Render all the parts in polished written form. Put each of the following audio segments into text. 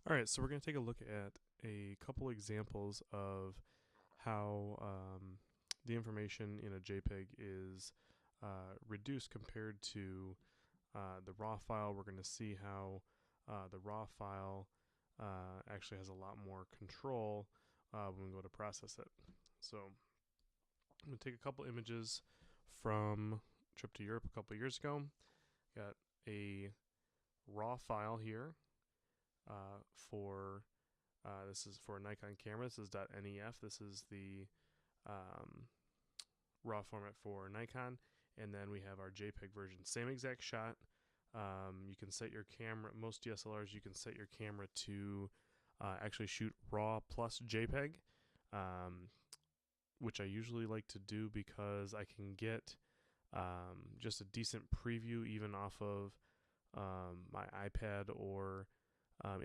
All right, so we're going to take a look at a couple examples of how the information in a JPEG is reduced compared to the RAW file. We're going to see how the RAW file actually has a lot more control when we go to process it. So I'm going to take a couple images from a trip to Europe a couple years ago. Got a RAW file here for this is for a Nikon camera. This is .nef. This is the um, raw format for Nikon, and then we have our JPEG version. Same exact shot. You can set your camera. Most DSLRs you can set your camera to actually shoot RAW plus JPEG, which I usually like to do because I can get just a decent preview even off of my iPad or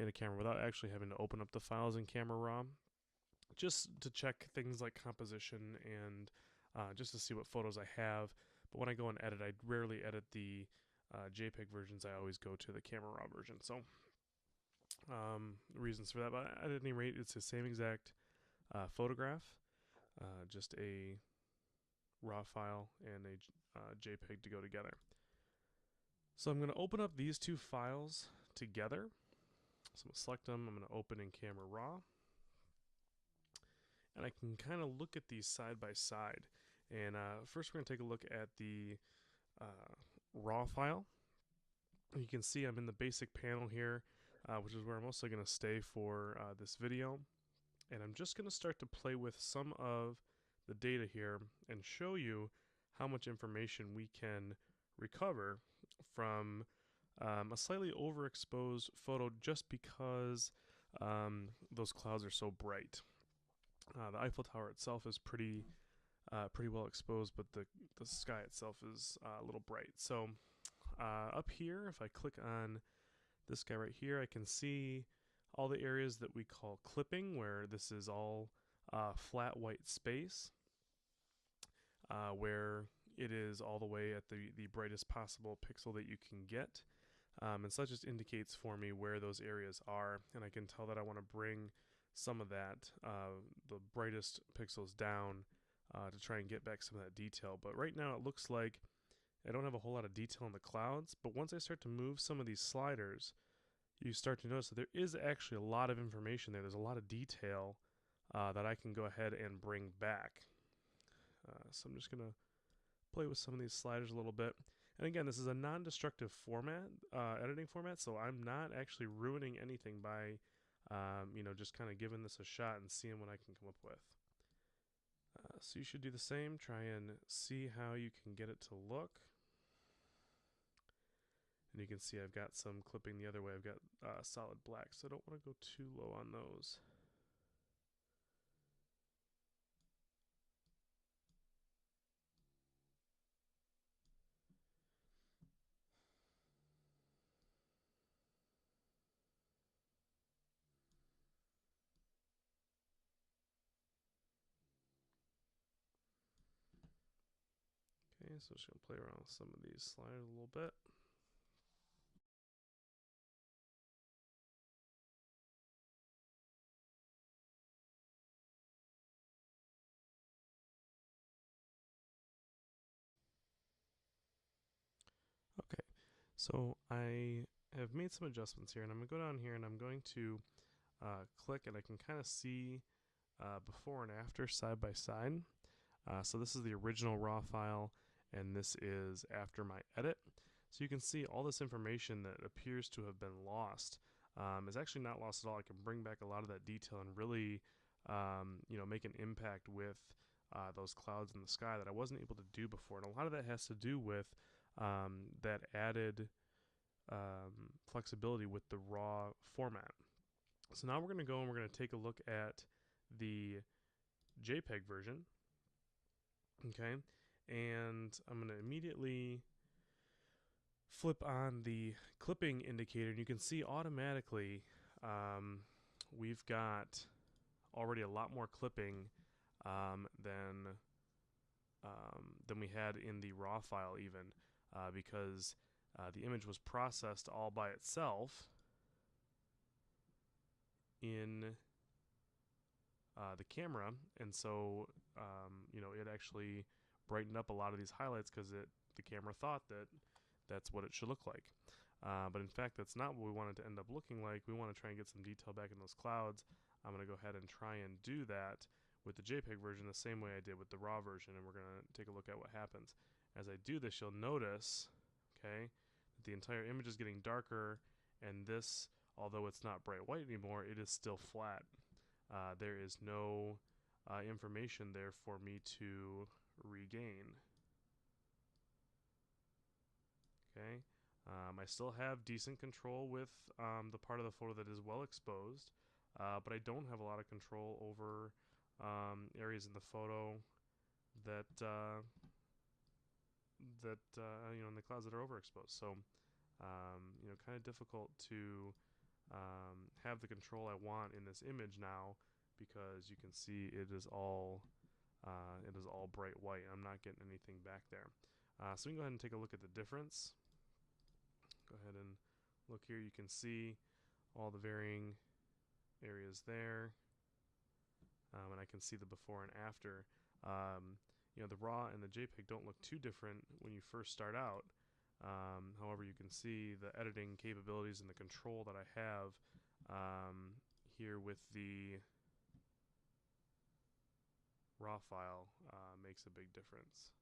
in a camera without actually having to open up the files in Camera Raw, just to check things like composition and just to see what photos I have. But when I go and edit, I rarely edit the JPEG versions. I always go to the Camera Raw version. So reasons for that, but at any rate, it's the same exact photograph, just a RAW file and a JPEG to go together. So I'm going to open up these two files together. So I'm going to select them. I'm going to open in Camera Raw. And I can kind of look at these side by side. And first we're going to take a look at the RAW file. You can see I'm in the basic panel here, which is where I'm mostly going to stay for this video. And I'm just going to start to play with some of the data here and show you how much information we can recover from a slightly overexposed photo just because those clouds are so bright. The Eiffel Tower itself is pretty well exposed, but the sky itself is a little bright. So up here, if I click on this guy right here, I can see all the areas that we call clipping, where this is all flat white space, where it is all the way at the brightest possible pixel that you can get. And so that just indicates for me where those areas are, and I can tell that I want to bring some of that, the brightest pixels down to try and get back some of that detail. But right now it looks like I don't have a whole lot of detail in the clouds, but once I start to move some of these sliders, you start to notice that there is actually a lot of information there. There's a lot of detail that I can go ahead and bring back. So I'm just going to play with some of these sliders a little bit. And again, this is a non-destructive format, editing format, so I'm not actually ruining anything by, just kind of giving this a shot and seeing what I can come up with. So you should do the same. Try and see how you can get it to look. And you can see I've got some clipping the other way. I've got solid black, so I don't want to go too low on those. Okay, so just going to play around with some of these sliders a little bit. Okay, so I have made some adjustments here, and I'm going to go down here and I'm going to click, and I can kind of see before and after side by side. So this is the original RAW file, and this is after my edit. So you can see all this information that appears to have been lost is actually not lost at all. I can bring back a lot of that detail and really, make an impact with those clouds in the sky that I wasn't able to do before. And a lot of that has to do with that added flexibility with the RAW format. So now we're going to go and we're going to take a look at the JPEG version. Okay, and I'm going to immediately flip on the clipping indicator, and you can see automatically we've got already a lot more clipping than we had in the RAW file, even because the image was processed all by itself. in the camera, and so it actually brightened up a lot of these highlights because the camera thought that that's what it should look like. But in fact, that's not what we want it to end up looking like. We want to try and get some detail back in those clouds. I'm going to go ahead and try and do that with the JPEG version the same way I did with the RAW version, and we're going to take a look at what happens. As I do this, you'll notice, okay, that the entire image is getting darker, and this, although it's not bright white anymore, it is still flat. There is no information there for me to regain. Okay, I still have decent control with the part of the photo that is well exposed, but I don't have a lot of control over areas in the photo that in the clouds that are overexposed. So kind of difficult to have the control I want in this image now, because you can see it is all bright white. I'm not getting anything back there. So we can go ahead and take a look at the difference. Go ahead and look here. You can see all the varying areas there, and I can see the before and after. The RAW and the JPEG don't look too different when you first start out. However, you can see the editing capabilities and the control that I have here with the RAW file makes a big difference.